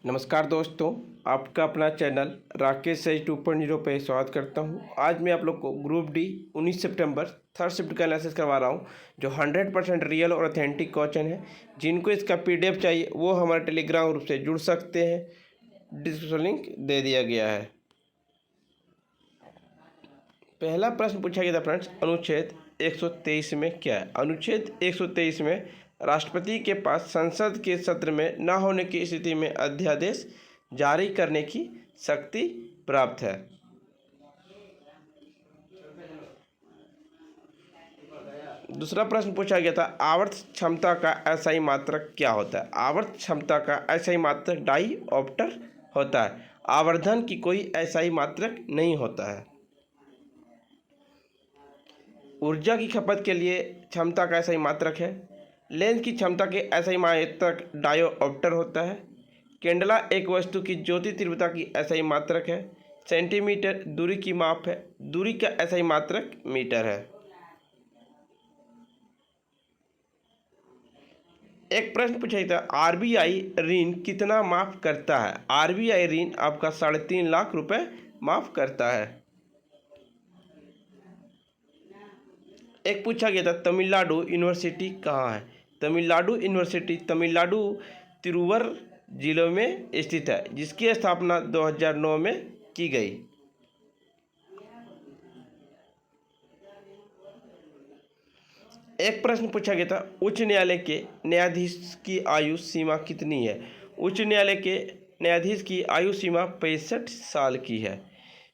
नमस्कार दोस्तों, आपका अपना चैनल राकेश सही 2.0 पे स्वागत करता हूं। आज मैं आप लोग को ग्रुप डी 19 सितंबर थर्ड शिफ्ट का एनालिसिस करवा रहा हूं, जो 100% रियल और ऑथेंटिक क्वेश्चन है। जिनको इसका पीडीएफ चाहिए वो हमारे टेलीग्राम ग्रुप से जुड़ सकते हैं, डिस्क्रिप्शन लिंक दे दिया गया है। पहला प्रश्न पूछा गया था फ्रेंड्स, अनुच्छेद 123 में क्या है। अनुच्छेद 123 में राष्ट्रपति के पास संसद के सत्र में न होने की स्थिति में अध्यादेश जारी करने की शक्ति प्राप्त है। दूसरा प्रश्न पूछा गया था, आवर्त क्षमता का एसआई मात्रक क्या होता है। आवर्त क्षमता का एसआई मात्रक डाई-ऑप्टर होता है। आवर्धन की कोई एसआई मात्रक नहीं होता है। ऊर्जा की खपत के लिए क्षमता का एसआई मात्रक है। लेंस की क्षमता के एसआई मात्रक डायोप्टर होता है। कैंडला एक वस्तु की ज्योति तीव्रता की एसआई मात्रक है। सेंटीमीटर दूरी की माप है। दूरी का एसआई मात्रक मीटर है। एक प्रश्न पूछा था, आरबीआई ऋण कितना माफ करता है। आरबीआई ऋण आपका 3.5 लाख रुपए माफ करता है। एक पूछा गया था, तमिलनाडु यूनिवर्सिटी कहाँ है। तमिलनाडु यूनिवर्सिटी तमिलनाडु तिरुवर जिले में स्थित है, जिसकी स्थापना 2009 में की गई। एक प्रश्न पूछा गया था, उच्च न्यायालय के न्यायाधीश की आयु सीमा कितनी है। उच्च न्यायालय के न्यायाधीश की आयु सीमा 65 साल की है।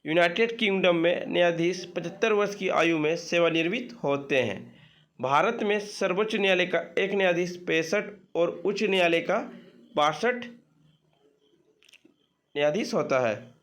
यूनाइटेड किंगडम में न्यायाधीश 75 वर्ष की आयु में सेवानिवृत्त होते हैं। भारत में सर्वोच्च न्यायालय का एक न्यायाधीश 65 और उच्च न्यायालय का 62 न्यायाधीश होता है।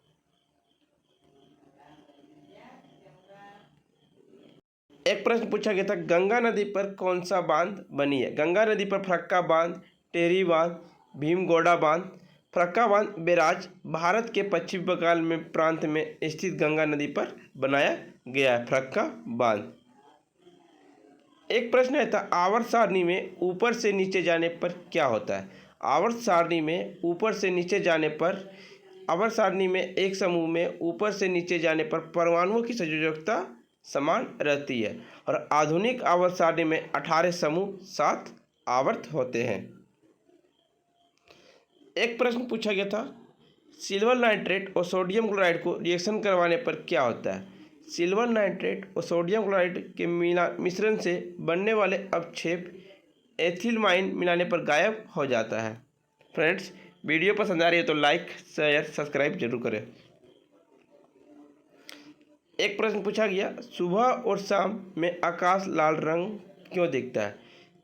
एक प्रश्न पूछा गया था, गंगा नदी पर कौन सा बांध बनी है। गंगा नदी पर फरक्का बांध, टेहरी बांध, भीमगोड़ा बांध। फरक्का बांध बैराज भारत के पश्चिम बंगाल में प्रांत में स्थित गंगा नदी पर बनाया गया है, फरक्का बांध। एक प्रश्न है था, आवर्त सारणी में ऊपर से नीचे जाने पर क्या होता है। आवर्त सारणी में ऊपर से नीचे जाने पर, आवर्त सारणी में एक समूह में ऊपर से नीचे जाने पर परमाणुओं की संयोजकता समान रहती है, और आधुनिक आवर्त सारणी में 18 समूह 7 आवर्त होते हैं। एक प्रश्न पूछा गया था, सिल्वर नाइट्रेट और सोडियम क्लोराइड को रिएक्शन करवाने पर क्या होता है। सिल्वर नाइट्रेट और सोडियम क्लोराइड के मिश्रण से बनने वाले अवक्षेप एथिलमाइन मिलाने पर गायब हो जाता है। फ्रेंड्स, वीडियो पसंद आ रही है तो लाइक, शेयर, सब्सक्राइब जरूर करें। एक प्रश्न पूछा गया, सुबह और शाम में आकाश लाल रंग क्यों दिखता है।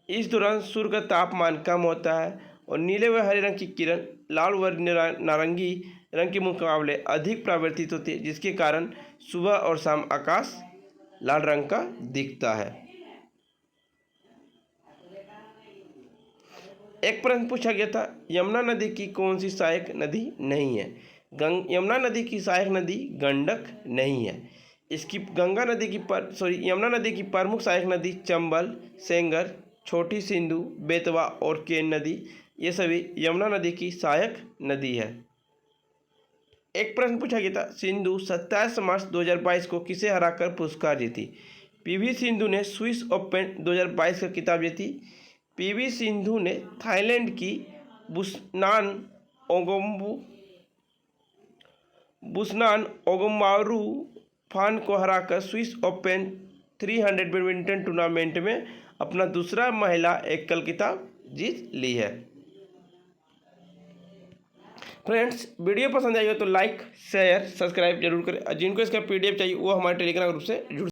इस दौरान सूर्य का तापमान कम होता है और नीले व हरे रंग की किरण लाल व नारंगी रंग के मुकाबले अधिक परावर्तित होती है, जिसके कारण सुबह और शाम आकाश लाल रंग का दिखता है। एक प्रश्न पूछा गया था, यमुना नदी की कौन सी सहायक नदी नहीं है। यमुना नदी की सहायक नदी गंडक नहीं है। इसकी यमुना नदी की प्रमुख सहायक नदी चंबल, सेंगर, छोटी सिंधु, बेतवा और केन नदी, ये सभी यमुना नदी की सहायक नदी है। एक प्रश्न पूछा गया था, सिंधु 27 मार्च 2022 को किसे हराकर पुरस्कार जीती। पीवी सिंधु ने स्विस ओपन 2022 का खिताब जीती। पीवी सिंधु ने थाईलैंड की बुसनान ओगोमारुफान को हराकर स्विस ओपन 300 बैडमिंटन टूर्नामेंट में अपना दूसरा महिला एकल खिताब जीत ली है। फ्रेंड्स, वीडियो पसंद आएगा तो लाइक, शेयर, सब्सक्राइब जरूर करें। जिनको इसका पीडीएफ चाहिए वो हमारे टेलीग्राम ग्रुप से जुड़